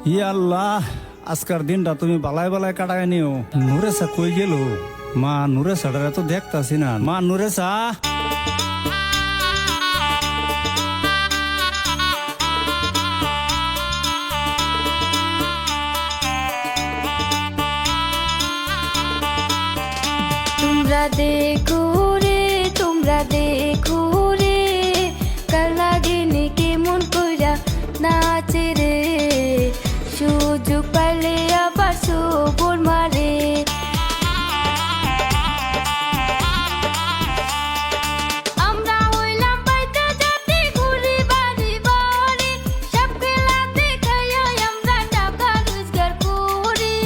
ইয়া আল্লাহ, আজকার দিনটা তুমি বালায় বালায় কাটায় নিও। নুরেসা কই গেল? মা নুরেসাটারে তো দেখতাছি না। মা নুরেসা, তোমরা দেখো রে, তোমরা দেখো রে, কালাগিনি কেমন কইরা নাচে রে, সুযোগ পাইলে আবার সবর মারে। আমরা হইলাম বাইতে জাতি, ঘুরি বাড়ি বাড়ি, সব খেলা দেখাইয়া আমরা টাকা রোজগার করি।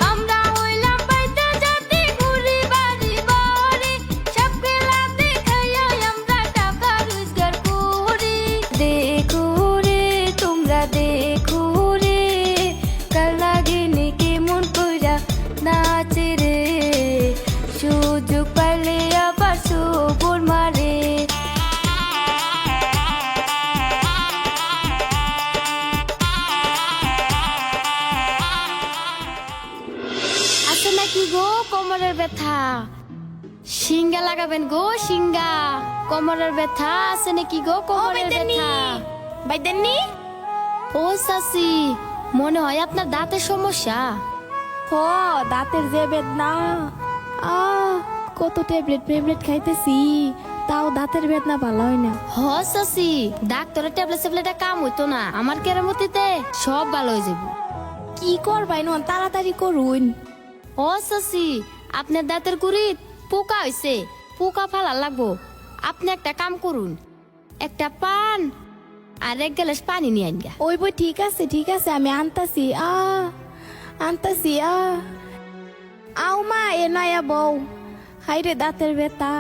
আমরা হইলাম বাইতে জাতি, ঘুরি বাড়ি বাড়ি, সব খেলা দেখাইয়া আমরা টাকা রোজগার করি। দেখো রে, তোমরা দেখো রে, কালাগিনি কেমন কইরা নাচে রে, সুযোগ পাইলে আবার সবর মারে। আছে নাকি গো কোমরের ব্যথা? সিঙ্গা লাগাবেন গো, সিঙ্গা। কোমরের ব্যথা আছে নাকি গো? কোমরের ব্যথা বাইদেননি? ও সাসি, মনে হয় আপনার দাঁতের সমস্যা। ও দাঁতের যে বেদনা, কত ট্যাবলেট খাইতেছি, তাও দাঁতের বেদনা ভালো হয় না। হ সাসি, ডাক্তারের ট্যাবলেট কাম হইতো না, আমার কেরামতিতে সব ভালো হয়ে যাব। কি করবাই নন, তাড়াতাড়ি করুন। ও সাসি, আপনার দাঁতের গুড়িত পোকা হইছে, পোকা ফালা লাগবো। আপনি একটা কাম করুন, একটা পান আর এক গ্লাস পানি নিয়ে আনগা। ওই বই ঠিক আছে, আমি আনতাছি। আনতাছি। আও মা, এ নয়া বউ, হাইরে দাঁতের বেতা।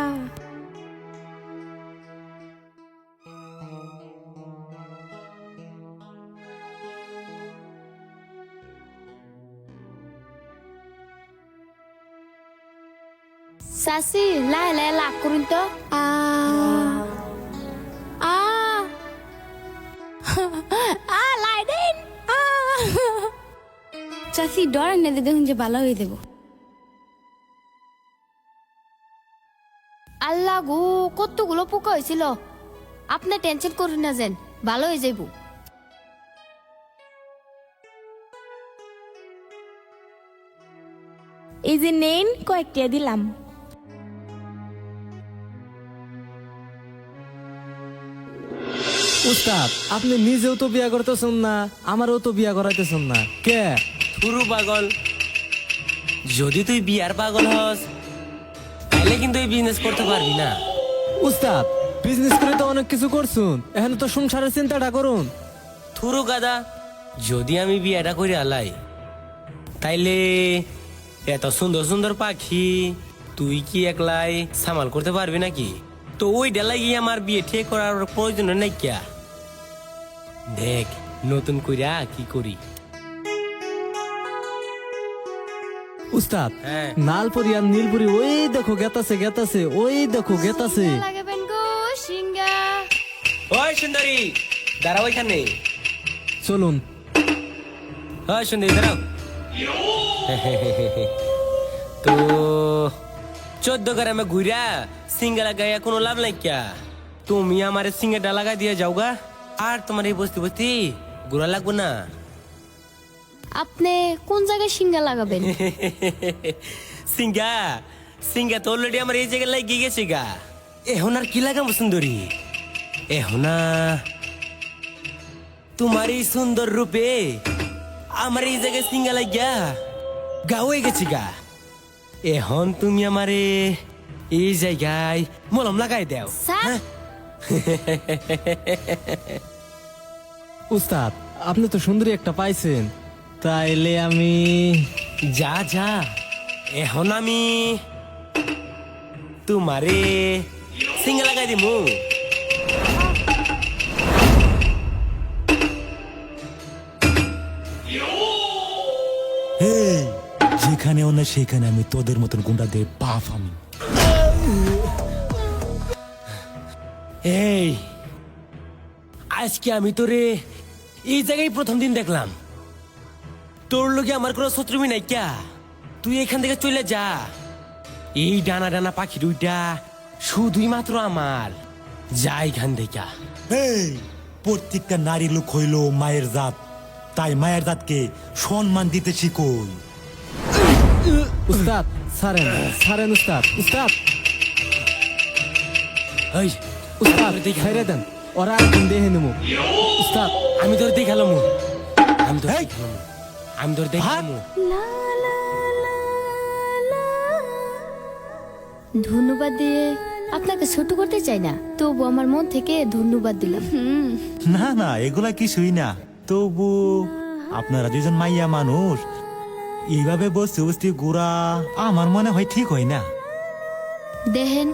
সাসি, লাহে লাহে লাগ করুন তো। আ আ লাই দেন। চাষি ডরেন না, দেখুন যে ভালো হয়ে দেব। আল্লাহ গো, কতগুলো পোকা হয়েছিল। আপনি টেনশন করুন না, যেন ভালো হয়ে যাইব। এই যে নেন, কয়েকটা দিলাম। উস্তাদ, আপনি নিজেও তো বিয়া করতেছেন না, আমারও তো বিয়া করাইতেছেন না কে? পুরো পাগল। যদি তুই বিয়ার পাগল হস, তাহলে কিন্তু এই বিজনেস করতে পারবি না। উস্তাদ, বিজনেস করে তো অনেক কিছু করছুন, এখানে তো সংসারের চিন্তাটা করুন। থুরু গাদা, যদি আমি বিয়াটা করে আলাই, তাইলে এত সুন্দর সুন্দর পাখি তুই কি একলাই সামাল করতে পারবি নাকি? তো ওই ডালাই আমার বিয়ে ঠিক করার প্রয়োজন নাই কিয়া। দেখ নতুন কইরা কি করি। উস্তাদ, হ্যাঁ। নালপুরি আর নীলপুরি ওই দেখো গেতাছে, ওই দেখো গেতাছে। লাগাবেন গো সিঙ্গা। ওই সুন্দরী, দাঁড়াও এখানে। চলুন। ওই সুন্দরী দাঁড়াও। তো 14 গ্রামে ঘুরা সিঙ্গা লাগাইয়া কোনো লাভ নাই কিয়া। তুমি আমার সিঙ্গাটা লাগাই দিয়ে যাওগা, আর তোমার এই বস্তি বস্তি ঘুরা লাগবো না। আপনি কোন জায়গায় সিঙ্গা লাগাবেন? সিঙ্গা তো অলরেডি আমার এই জায়গায় লাগিয়ে গেছে গা। এখন আর কি লাগাবো সুন্দরী? এখন তোমার এই সুন্দর রূপে আমার এই জায়গায় সিঙ্গা লাগিয়া গা হয়ে গেছি গা। এখন তুমি আমারে এই জায়গায় মলম লাগাই দাও। স্যার? হ্যাঁ? উস্তাদ, আপনি তো সুন্দরী একটা পাইছেন, তাইলে আমি যা এখন আমি তোমারে সিঙ্গা লাগাই দিমু। যেখানেও না সেখানে আমি তোদের মতন গুন্ডাদের বাপ আমি। এই আজকে আমি তোরে এই জায়গায় প্রথম দিন দেখলাম। তোর লগে আমার কোনো শত্রুমি নাই ক্যা? তুই এখান থেকে চলে যা। এই ডানা ডানা পাখি দুইটা শুধুই মাত্র আমার। যা এখান থেকে। এই প্রত্যেকটা নারী লোক হইল মায়ের জাত, তাই মায়ের জাতকে সম্মান দিতে শিখুই। উস্তাদ সারেন সারেন উস্তাদ উস্তাদ এই উস্তাদ ছেড়ে দেন, ওরা একদিন দেখে নেবো। উস্তাদ আমি তোর দেখালাম, আমি তোর এই! দেখালাম, আমি তোর দেখালাম। ধন্যবাদ দিয়ে আপনাকে ছোট করতে চাই না, তবু আমার মন থেকে ধন্যবাদ দিলাম। না না, এগুলা কিছুই না। তবু আপনারা দুজন মাইয়া মানুষ, এইভাবে বসতে বসতে ঘোরা আমার মনে হয় ঠিক হয় না। দেখেন,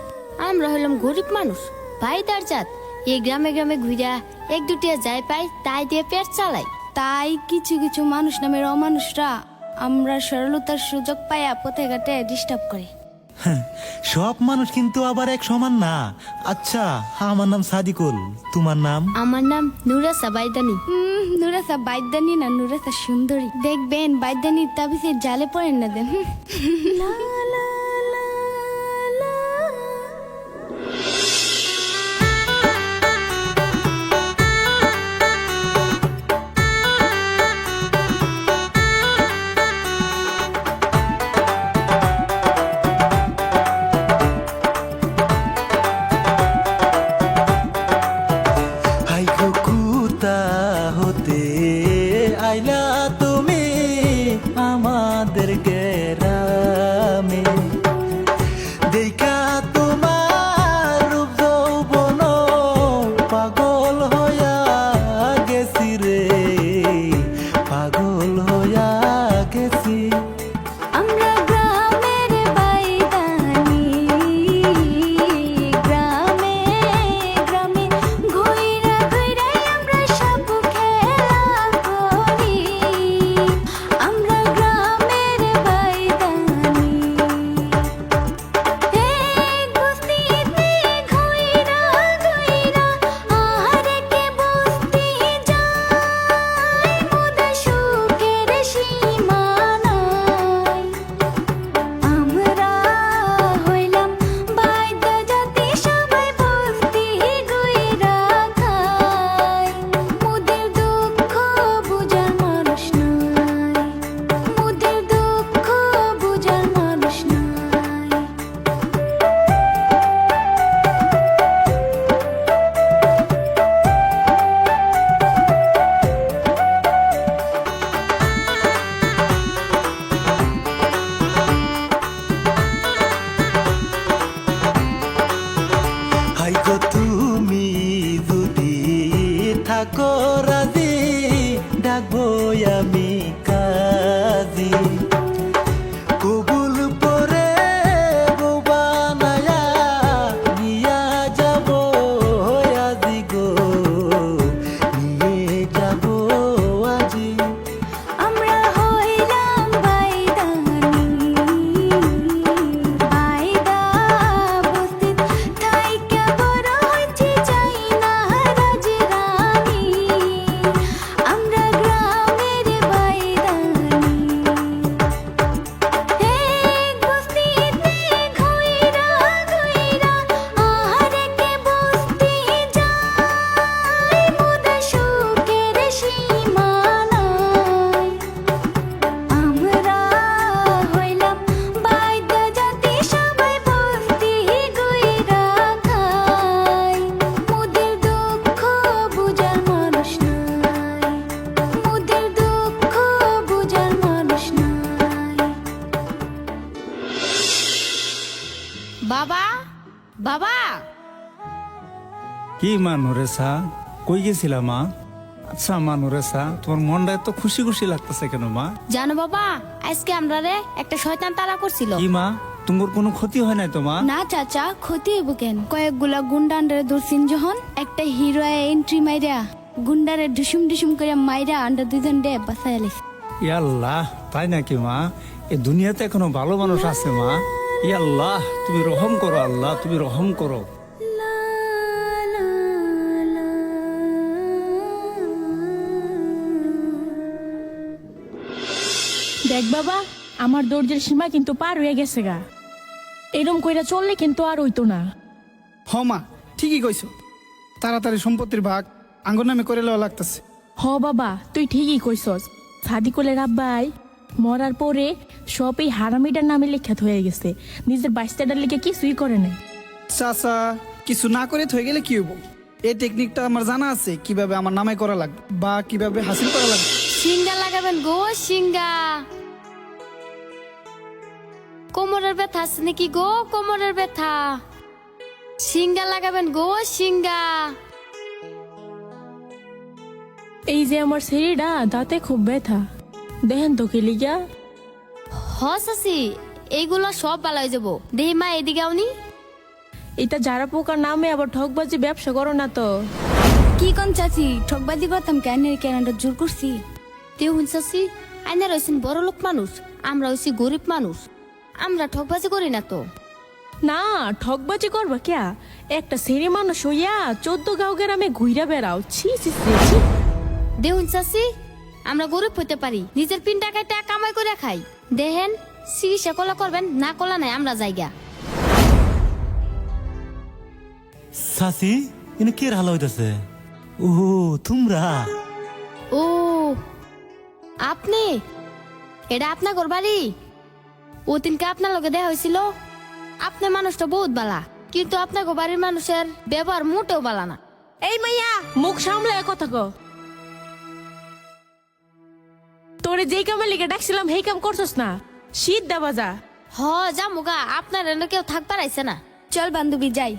আমরা হলাম গরিব মানুষ, ভাইদার জাত। এই গ্রামে গ্রামে ঘুরা এক দুটিয়া যাই পাই, তাই দিয়ে পেট চালাই। তাই কিছু কিছু মানুষ নামের অমানুষরা আমরা সরলতার সুযোগ পাইয়া পথে ঘাটে ডিস্টার্ব করে। সব মানুষ কিন্তু আবার এক সমান না। আচ্ছা, আমার নাম সাদিকুল, তোমার নাম? আমার নাম নুরাসা বাইদানি। নুরাসা বাইদানি না, নুরাসা সুন্দরী। দেখবেন বাইদানির তাবিজের জালে পড়েন না দেন। হাই কুকুতা হতে আইলা তুমি আমাদের গ্রামে, দেখা তোমার রূপ যৌবন পাগল হইয়া গেছি রে, পাগল হইয়া গেছি। আমরা গ্রামের বাইদানি, গ্রামে গ্রামে ঘুইরা ঘুইরা আমরা সব খেলা করি। আমরা গ্রামের বাইদানি, এই বস্তিতে ঘুইরা ঘুইরা আহারেকে বস্তি যাই, মুদা সুখের সীমা নাই। আমরা হইলাম বাইদা জাতি, সবাই বস্তি ঘুইরা খাই। মুদের দুঃখ বুঝার মানুষ নাই, মুদের দুঃখ বুঝার মানুষ নাই। হাই গো তুমি যদি থাকো রাজি, ডাকবো আমি কাজী। কবুল পরে বউ বানায়া নিয়া যাব আজি গো, নিয়ে যাব আজি। আমরা হইলাম বাইদানি, বাইদা বস্তিত থাইকা বড় হইছি, চাই না রাজরানী। আমরা গ্রামের বাইদানি, এই বস্তিতে ঘুইরা ঘুইরা আহারেকে বস্তি যাই, মুদা সুখের সীমা নাই। আমরা হইলাম বাইদা জাতি, সবাই বস্তি ঘুইরা খাই। মুদের দুঃখ বুঝার মানুষ নাই, মুদের দুঃখ বুঝার মানুষ নাই। বাবা, বাবা, কি মা নুরেসা, কই গেছিলা মা? আচ্ছা মা নুরেসা, তোমার মনটা এত খুশি খুশি লাগতেছে কেন মা? জানো বাবা, আজকে আমরা রে একটা শয়তান তাড়া করছিল। কি মা, তোমার কোনো ক্ষতি হয় নাই তো মা? না চাচা, ক্ষতি হইব কেন? কয়েকগুলা গুন্ডান্ডারে ধরছিন যখন, একটা হিরো এন্ট্রি মাইরা গুন্ডারে ঢুসুম ঢুসুম করে মাইরা আন্ডা দুইজন ডে বাঁচাই আলিস। ইয়াল্লাহ, তাই নাকি মা? এ দুনিয়াতে এখনো ভালো মানুষ আছে মা। ইয়াল্লাহ, তুমি রহম করো আল্লাহ, তুমি রহম করো। দেখ বাবা, আমার ধৈর্যের সীমা কিন্তু পার হয়ে গেছে গা। এরম কইরা চললে কিন্তু আর হইতো না। হ মা, ঠিকই কইছো। তাড়াতাড়ি সম্পত্তির ভাগ আঙ্গুর নামে করে লওয়া লাগতেছে। হ বাবা, তুই ঠিকই কইছস। সাদিকুলের আব্বাই মরার পরে সব এই হারামিটার নামে লেখা হয়ে গেছে, নিজের বাচ্চাটার লিখে কিছুই করে নাই। চাচা, কিছু না করে থয়ে গেলে কি হবো? এই টেকনিকটা আমার জানা আছে, কিভাবে আমার নামে করা লাগবে বা কিভাবে হাসিল করা লাগবে। সিঙ্গা লাগাবেন গো, সিঙ্গা। কোমরের ব্যথা আছে নাকি গো, কোমরের ব্যথা? সিঙ্গা লাগাবেন গো, সিঙ্গা। এই যে আমার শরীরটা দাঁতে খুব ব্যথা, দেখেন তো কি লিগা। হসাসি, এইগুলো সব ভালো হয়ে যাবো। দেহি মা, এদিকে আউনি। এটা যারা পোকার নামে আবার ঠকবাজি ব্যবসা করো না তো। কি কোন চাচি, ঠকবাজি করতাম কেন কেনাটা জোর করছি? তে হুনসাসি, আইনা রয়েছেন বড় লোক মানুষ, আমরা হইছি গরিব মানুষ, আমরা ঠকবাজি করি না তো। না, ঠকবাজি করবা ক্যা? একটা সেরে মানুষ হইয়া 14 গাঁও গ্রামে ঘুইরা বেড়াও। ছি ছি ছি ছি। দেহুন চাষি, আমরা গরিব হইতে পারি, নিজের পিন টাকায় টাকা কামাই করে খাই। দেখেন, চিকিৎসা কলা করবেন না, কলা নাই, আমরা জায়গা। সাসি, এনে কে হালা হইতাছে? ও তোমরা? ও আপনি, এটা আপনার ঘর বাড়ি? ও দিনকে আপনার লগে দেখা হয়েছিল। আপনি মানুষটা বহুত বালা, কিন্তু আপনার বাড়ির মানুষের ব্যবহার মোটেও বালা না। এই মাইয়া, মুখ সামলায় কথা কও। তোরে যেই কামে লিগে ডাকছিলাম সেই কাম করছস না, শীত দা বাজা। হ জামুগা, আপনার এনে কেউ থাকবার আইছে না। চল বান্ধবী যাই।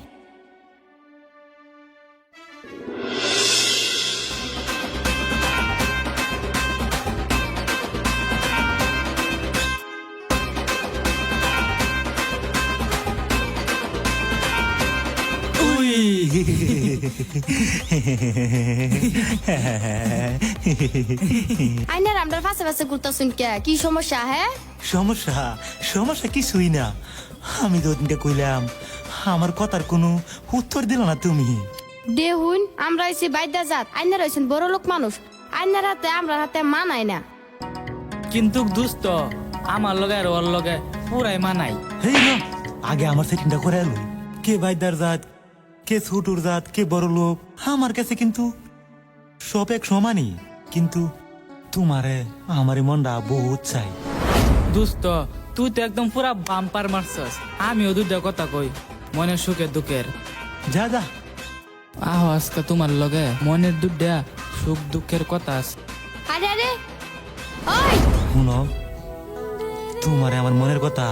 আইনার আমরা পাশে পাশে ঘুরতেছেন কে? কি সমস্যা? হ্যাঁ, সমস্যা সমস্যা কিছুই না। আমি তো ওদিনটা কইলাম, আমার কথার কোনো উত্তর দিল না তুমি। দেহুন, আমরা হইছি বাইদা জাত, আইনার হইছেন বড় লোক মানুষ, আইনার হাতে আমরা হাতে মানাই না। কিন্তু দুস্থ আমার লগে আর ওর লগে পুরাই মানাই। হেই না, আগে আমার সেটিংটা করে এলো। কে বাইদার জাত, কে ছোটুর জাত, কে বড় লোক, আমার কাছে কিন্তু সব এক সমানই। কিন্তু তোমারে আমারে মনটা বহুত চাই। দুস্থ, তুই তো একদম পুরা বাম্পার মারছস। আমিও দুইটা কথা কই, মনের সুখের দুঃখের। যা যা, আহ আজকে তোমার লগে মনের দুধটা সুখ দুঃখের কথা আছে। আরে আরে, ওই শুনো, তোমারে আমার মনের কথা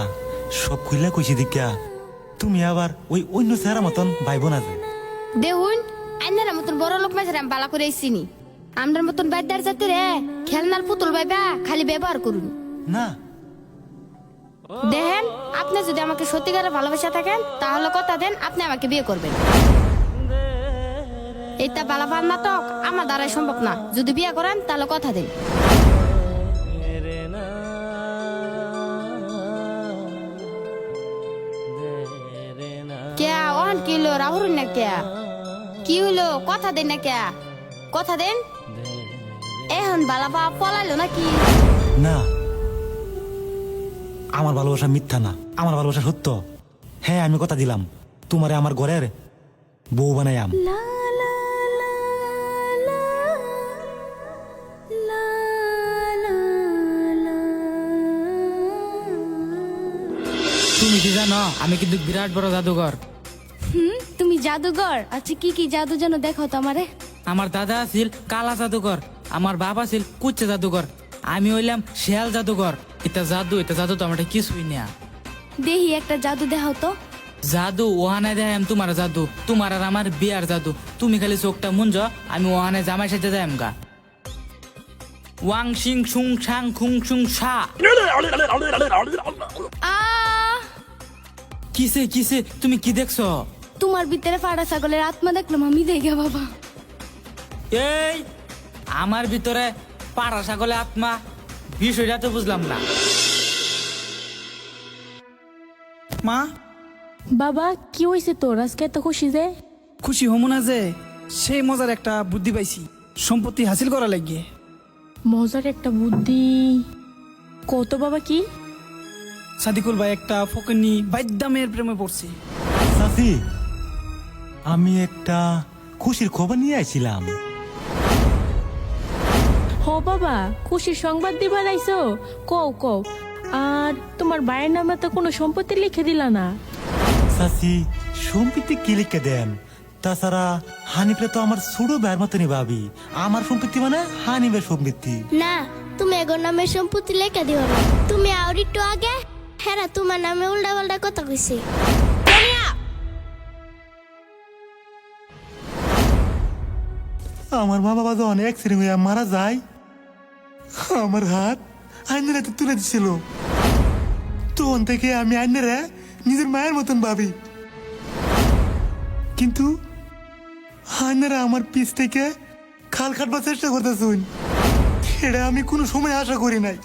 সব খুইলা কইছি দিকা তুমি আবার ওই অন্য চেহারা মতন ভাইব না যে। দেহুন, আইনার মতন বড় লোক মাঝে আমি বালা করে আইসিনি। আমরার মতন বাইদার জাতি রে খেলনার পুতুল বাইবা খালি ব্যবহার করুন না। দেখেন, আপনি যদি আমাকে সত্যিকারের ভালোবাসা থাকেন তাহলে কথা দেন আপনি আমাকে বিয়ে করবেন। এটা বালাবার নাটক আমার দ্বারাই সম্ভব না। যদি বিয়ে করেন তাহলে কথা দেন। কে ওহান কি হলো? রাহুল না কে? কি হইলো? কথা দেন না কে? কথা দেন। এখন বালাবা পলাইলো নাকি? না, আমার ভালোবাসা মিথ্যা না, আমার ভালোবাসা সত্য। হ্যাঁ, আমি কথা দিলাম, তোমারে আমার ঘরের বউ বানাইয়াম। তুমি কি জানো, আমি কিন্তু বিরাট বড় জাদুঘর। তুমি জাদুঘর? আচ্ছা, কি কি জাদু যেন দেখো তো আমারে। আমার দাদা আছিল কালা জাদুঘর, আমার বাবা ছিল কুচ্চা জাদুঘর, আমি হইলাম শেয়াল জাদুঘর। এটা জাদু তো আমার কিছুই না। দেহি একটা জাদু দেখাও তো। জাদু ওহানে দেখাম তোমার জাদু, তোমার আর আমার বিয়ার জাদু। তুমি খালি চোখটা মুঞ্জ, আমি ওহানে জামাই সাথে যাইম গা। ওয়াং সিং সুং সাং খুং সুং সা। কিসে কিসে তুমি কি দেখছো? তোমার ভিতরে ফাড়া ছাগলের আত্মা দেখলাম আমি, দেখে বাবা। এই আমার ভিতরে পাড়া ছাগলে আত্মা, বিষয়টা তো বুঝলাম না। মা, বাবা, কি হয়েছে তোর? আজকে এত খুশি যে? খুশি হমু না যে, সেই মজার একটা বুদ্ধি পাইছি সম্পত্তি হাসিল করা লাগিয়ে। মজার একটা বুদ্ধি? কত বাবা কি? সাদিকুল ভাই একটা ফকিনি বাইদ্দামের প্রেমে পড়ছি। চাচি, আমি একটা খুশির খবর নিয়ে আইছিলাম। হ বাবা, খুশির সংবাদ দিবার আইছো? কও কও। আর তোমার ভাইয়ের নামে তো কোনো সম্পত্তি লিখে দিলা না। চাচি, সম্পত্তি কি লিখে দেন? তাছাড়া হানিফে তো আমার ছোট ভাইয়ের মতনই ভাবি। আমার সম্পত্তি মানে হানিফের সম্পত্তি। না, তুমি এগোর নামে সম্পত্তি লেখা দিও না। তুমি আর একটু আগে হেরা তোমার নামে উল্টা পাল্টা কথা কইছে। আমার মা বাবা যখন অ্যাক্সিডেন্ট হয়ে মারা যায়, আমার হাত আইনের হাতে তুলে দিছিল। তখন থেকে আমি আইনেরা নিজের মায়ের মতন ভাবি। কিন্তু আইনেরা আমার পিছ থেকে খাল কাটবার চেষ্টা করতেছুন, এটা আমি কোনো সময় আশা করি নাই।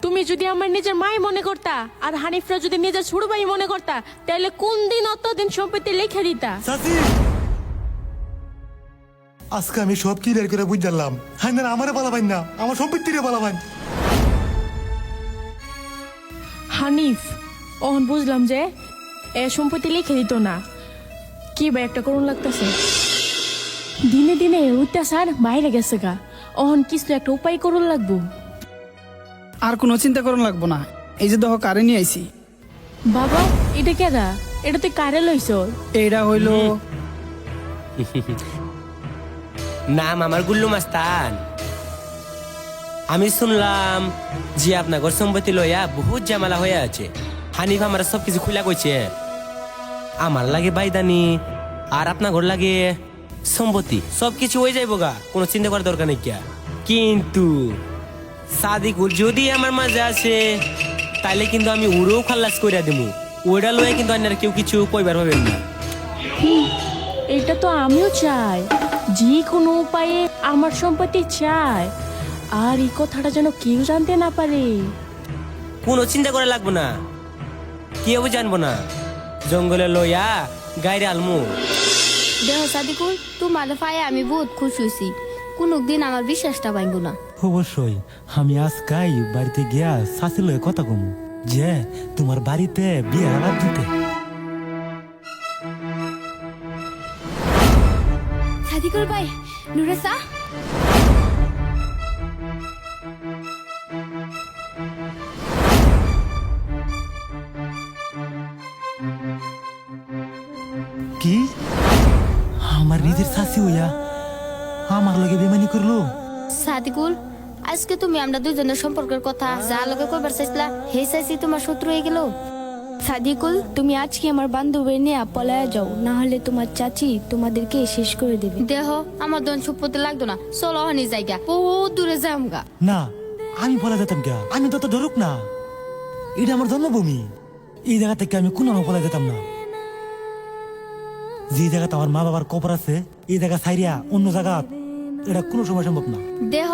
তুমি যদি আমার নিজের মাই মনে করতা আর হানিফরা যদি নিজের ছোট ভাই মনে করতা, তাহলে কোন দিন অতদিন সম্পত্তি লিখে দিতা? চাচি, আজকে আমি সব ক্লিয়ার করে বুঝলাম। আইনেরা আমারে পালাবান না, আমার সম্পত্তিরে পালাবান। হানিফ, অহন বুঝলাম যে এ সম্পত্তি লিখে দিত না। কি ভাই একটা করুন লাগতেছে। দিনে দিনে অত্যাচার বাইরে গেছে গা, অহন কিছু একটা উপায় করুন লাগবো। আর কোনো চিন্তা করুন লাগবো না। এই যে দেখো কারে নিয়ে আইছি। বাবা, এটা কেডা? এটা তুই কারে লইছ? এইটা হইলো নাম আমার গুল্লু মাস্তান। আমি শুনলাম যে আপনার ঘর সম্পত্তি লইয়া বহুত ঝামেলা হয়ে আছে। হানিফ আমার সবকিছু খুলা কইছে। আমার লাগে বাইদানি আর আপনার ঘর লাগে সম্পত্তি, সবকিছু হয়ে যাইব গা, কোনো চিন্তা করার দরকার নেই। কিন্তু সাদিকুল যদি আমার মাঝে আসে, তাইলে কিন্তু আমি উড়েও খাল্লাস কইরা দেবো। ওইটা লয়ে কিন্তু আপনারা কেউ কিছু কইবার পাবেন না। এটা তো আমিও চাই, যে কোনো উপায়ে আমার সম্পত্তি চাই। আর এই কথাটা যেন কেউ জানতে না পারে। কোনো চিন্তা করে লাগবো না, কেউ জানবো না। জঙ্গলে লইয়া গাইরে আলমু। দেহ সাদিকুল, তোমার পায়ে আমি বহুত খুশি হইছি। কোনদিন আমার বিশ্বাসটা ভাঙবো না। অবশ্যই আমি আজকাই বাড়িতে গিয়া শাশুর লয়ে কথা কমু যে তোমার বাড়িতে বিয়ে আলাপ দিতে। সাদিকুল ভাই, নুরেসা, কি আমার নিজের শাশি হইয়া আমার লগে বেমানি করলো? সাদিকুল, আজকে তুমি আমরা দুজনের সম্পর্কের কথা যা লোকে কইবার চাইছিলা, হে চাইছি তোমার শত্রু হয়ে গেল। সাদিকুল, তুমি আজকে আমার বান্ধবী নিয়ে পলায়া যাও, না হলে তোমার চাচি তোমাদেরকে শেষ করে দেবে। দেহ আমার ধন সম্পত্তি লাগতো না, চলো হানি জায়গা বহুত দূরে যাম গা। না, আমি পলা যেতাম কে? আমি তো ধরুক না, এটা আমার জন্মভূমি। এই জায়গা থেকে আমি কোনো পলা যেতাম না। যে জায়গাতে আমার মা বাবার কবর আছে, এই জায়গা ছাইরিয়া অন্য জায়গা, এটা কোনো সময় সম্ভব না। দেহ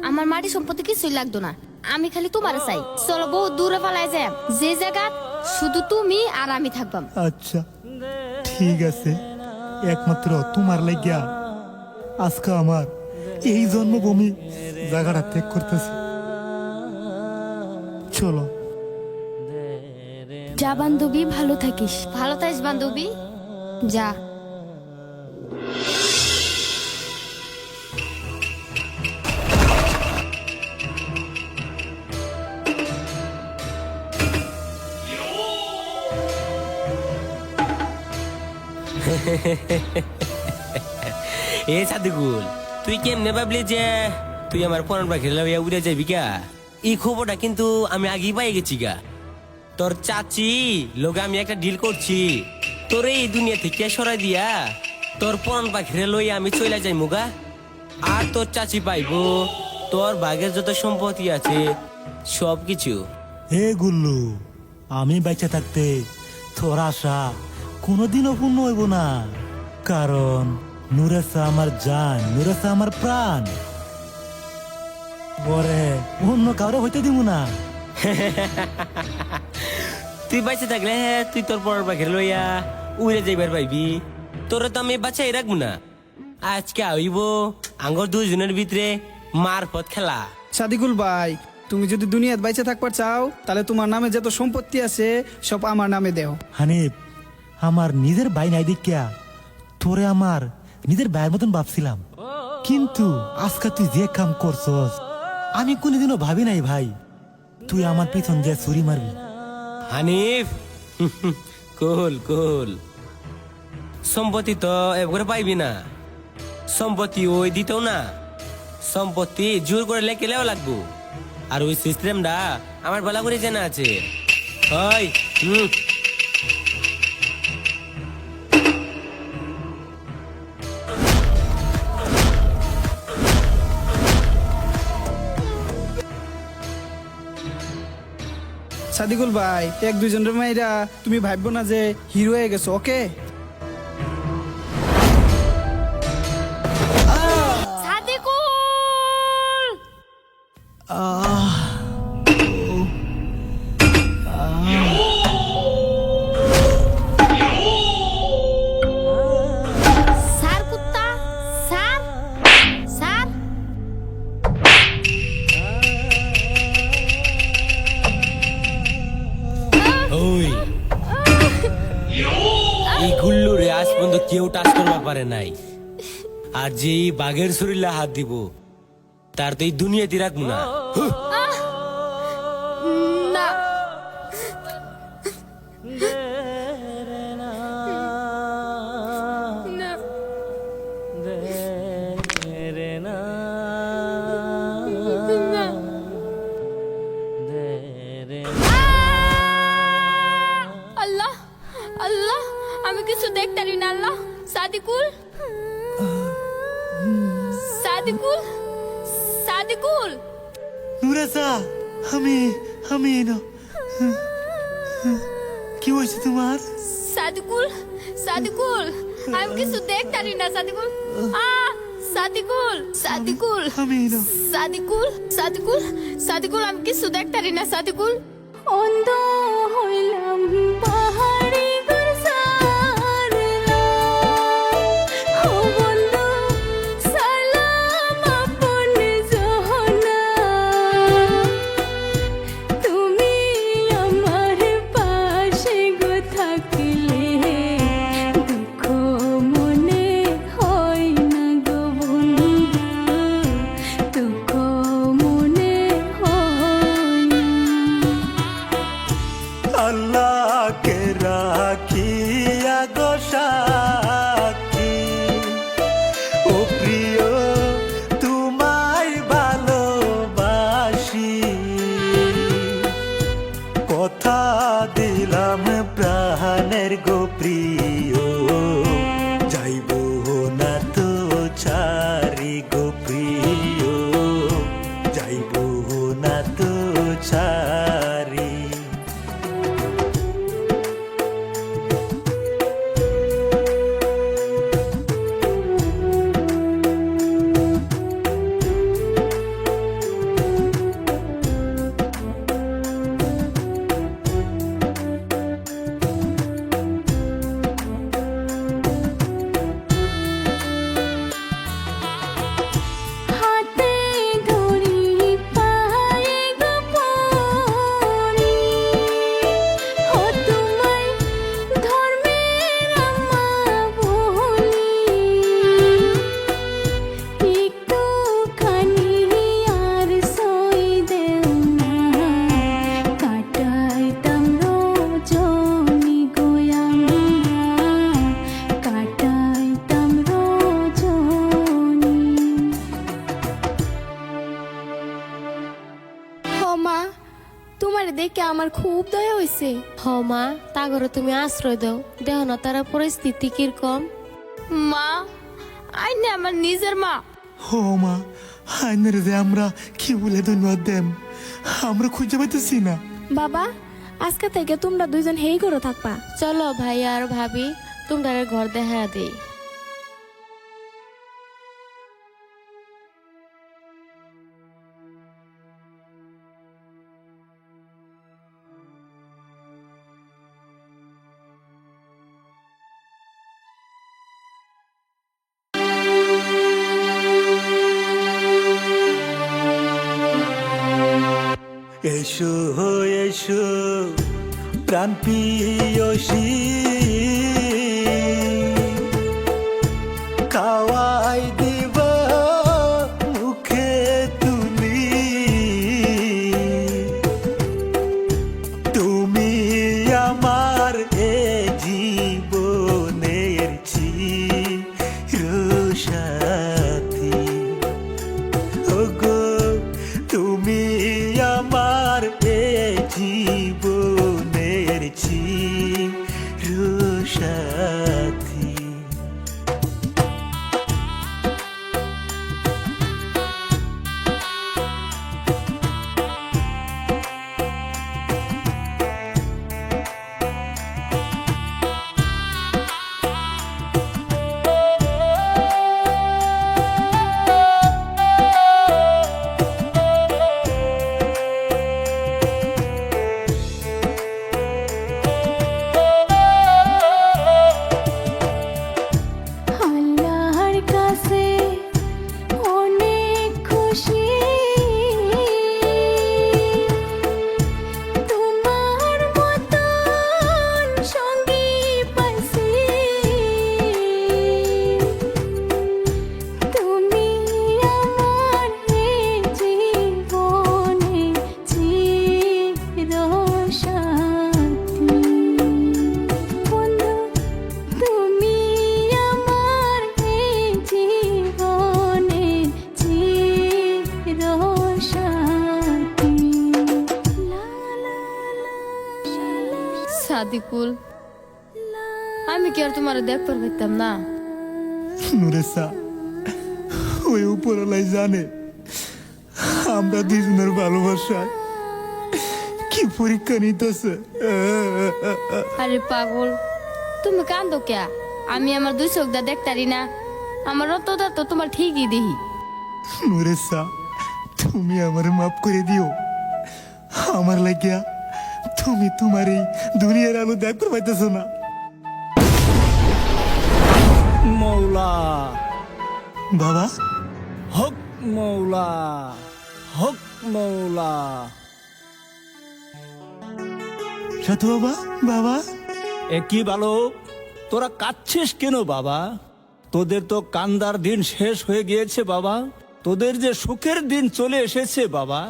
আমার মাটি সম্পত্তি কিছুই লাগতো না, আমি খালি তোমার চাই। চলো বহুত দূরে পালাই যাম, যে জায়গা শুধু তুমি আর আমি থাকবাম। আচ্ছা ঠিক আছে, একমাত্র তোমার লাগিয়া আজকে আমার এই জন্মভূমি জায়গাটা ত্যাগ করতেছি। চলো। যা বান্ধবী, ভালো থাকিস। ভালো থাকিস বান্ধবী, যা। এ সাদিকুল, তুই কেমনে ভাবলি যে তুই আমার পরান পাখি লইয়া উড়ে যাবি গা? এই খবরটা কিন্তু আমি আগেই পাই গেছি গা। তোর চাচি লোকে আমি একটা ডিল করছি, তোর এই দুনিয়া থেকে সরাই দিয়া তোর পরান পাখিরে লইয়া আমি চলে যাই মুগা। আর তোর চাচি পাইবো তোর বাঘের যত সম্পত্তি আছে সবকিছু। হে গুল্লু, আমি বেঁচে থাকতে তোর আশা কোনোদিনও পূর্ণ হইব না, কারণ নুরেসা আমার জান, নুরেসা আমার প্রাণ। ওরে অন্য কাউরে হইতে দিব না। তুই বাঁচে থাকলে তুই তোর পরান পাখিরে লইয়া উড়ে যাইবার পাইবি। তোরা তো আমি বাঁচাই রাখবো না। আজকে আইব আঙ্গর দুজনের ভিতরে মারফত খেলা। সাদিকুল ভাই, তুমি যদি দুনিয়াত বাইচে থাকবার চাও তাহলে তোমার নামে যত সম্পত্তি আছে সব আমার নামে দেও। হানিফ, আমার নিজের ভাই নাই দেখিয়া তোরে আমার নিজের ভাইয়ের মতন ভাবছিলাম, কিন্তু আজকে তুই যে কাম করছস আমি কোনোদিনও ভাবি নাই ভাই তুই আমার পিছন দিয়ে ছুরি মারবি। হানিফ, কুল কুল, সম্পত্তি তো একবারে পাইবি না, সম্পত্তি ওই দিতেও না, সম্পত্তি জোর করে লেখেলেও লাগবো। আর ওই সিস্টেমটা আমার ভালো করে জানা আছে। ওই সাদিকুল ভাই, এক দুইজনের মাইরা তুমি ভাববো না যে হিরো হয়ে গেছো, ওকে? সাদিকুল, স্যার কুত্তা, স্যার, স্যার। ওই এই গুল্লুরে আজ পর্যন্ত কেউ টাচ করতে পারে নাই, আর যে এই বাঘের শরীরে হাত দিব তার তো এই দুনিয়াতে রাখবো না। না, না। আল্লাহ, আল্লাহ, আমি কিছু দেখতারি না। আল্লাহ, সাদিকুল, সাদিকুল, সাদিকুল। নুরাসা, আমি আমি এনো কি হয়েছে তোমার? সাদিকুল, সাদিকুল, আমি কিছু দেখতারি না। সাদিকুল, সাদিকুল, সাদিকুল, আমি এনো সাদিকুল, সাদিকুল, সাদিকুল, আমি কিছু দেখতারি না। সাদিকুল, অন্ধ হইলাম পাহাড়ি গুরসারলা ও বন্ধু সালাম আপন জহনা তুমি আমার পাশে গো থাকলে দুঃখ মনে হয় না গো বন্ধু দুঃখ মনে হয় না। আল্লাহকে রাখিয়া গো সাক্ষী, ও প্রিয় তোমায় ভালোবাসি, কথা দিলাম প্রাণের গো প্রিয়, যাইব না তো ছাড়ি গো প্রিয়, যাইব না তো ছাড়ি। হাতে ধরি পায়ে গো পড়ি ও তোমায় ধর্মের আম্মা বলি একটুখানি আর সই দেও না কাটাইতাম রজনী গো আমরা কাটাইতাম রজনী। মা, তোমার দেখে আমার খুব দয়া হইছে। হ মা, তা ঘরে তুমি আশ্রয় দাও, দেহ না তারা পরিস্থিতি কিরকম। মা, আইনে আমার নিজের মা। ও মা, আইনের যে আমরা কি বলে ধন্যবাদ দেম, আমরা খুঁজে পাইতেছি না। বাবা, আজকে থেকে তোমরা দুইজন হেই করে থাকবা। চলো ভাই আর ভাবি তোমরা ঘর দেখা দেই। এসো এসো প্রাণ প্রিয়সী, খাওয়াই দিব মুখে তুলি, তুমি আমার এ জীবনের চিরসাথী, ওগো তুমি আমার এ জীবনের চিরসাথী। আল্লাহর কাছে অনেক খুশি, তোমার মতন সঙ্গী পাইছি, তুমি আমার এই জীবনে চিরসাথী, বন্ধু তুমি আমার এই জীবনে চিরসাথী। লা লা লা সাদিকুল, আমি কি আর তোমার দেখতে পারতাম না? নুরেসা, ওই উপরলাই জানে আমরা দুজনের ভালোবাসায় কি পরীক্ষা নিতেছে। আরে পাগল, তুমি কান্দো কে? আমি আমার দুই চোখ দা দেখতারি না? আমার রক্তটা তো তোমার ঠিকই দেখি। নুরেসা, তুমি আমার মাফ করে দিও। আমার লাগিয়া তুমি তোমার এই দুনিয়ার আলো দেখতে পাইতেছো না। মৌলা বাবা, হক মৌলা, হক মৌলা। সাধু বাবা, বাবা এ কি বালক, তোরা কাঁদছিস কেন বাবা? তোদের তো কান্দার দিন শেষ হয়ে গিয়েছে বাবা, তোদের যে সুখের দিন চলে এসেছে বাবা।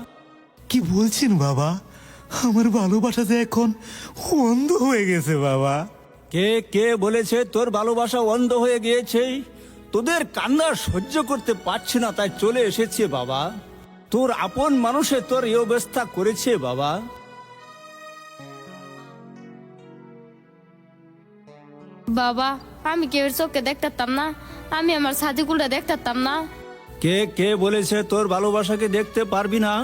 কি বলছেন বাবা? আমার ভালোবাসা যে এখন অন্ধ হয়ে গেছে বাবা। কে কে বলেছে তোর ভালোবাসা অন্ধ হয়ে গিয়েছে? তোদের কান্না সহ্য করতে পারছি না তাই চলে এসেছে বাবা। তোর আপন মানুষে তোর এই অবস্থা করেছে বাবা। বাবা, আমি কেউ চোখে দেখতাম না, আমি আমার সাদিকুলটা দেখতাম না। কে কে বলেছে তোর ভালোবাসাকে দেখতে পারবি না?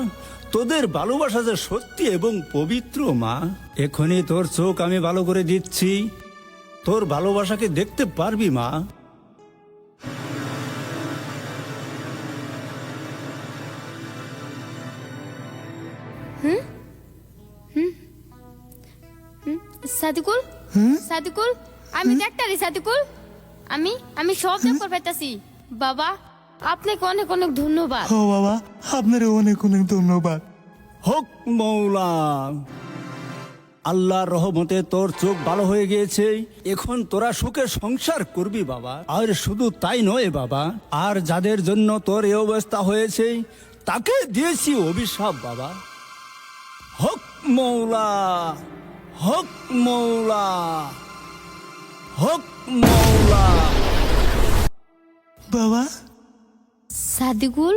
তোদের ভালোবাসা যে সত্যি এবং পবিত্র মা। এখনই তোর চোখ আমি ভালো করে দিচ্ছি, তোর ভালোবাসাকে দেখতে পারবি মা। সাদিকুল, সাদিকুল, আমি দেখতারি সাদিকুল, আমি সব দেখতে পাইতাছি। বাবা, আপনাকে অনেক অনেক ধন্যবাদ। ও বাবা, আপনার অনেক অনেক ধন্যবাদ। হক মৌলা, আল্লাহর রহমতে তোর চোখ ভালো হয়ে গিয়েছে। এখন তোরা সুখে সংসার করবি বাবা। আর শুধু তাই নয় বাবা, আর যাদের জন্য তোর এই অবস্থা হয়েছে তাকে দিয়েছি অভিশাপ বাবা। হক মৌলা, হক মৌলা, হক মৌলা। বাবা, সাদিকুল,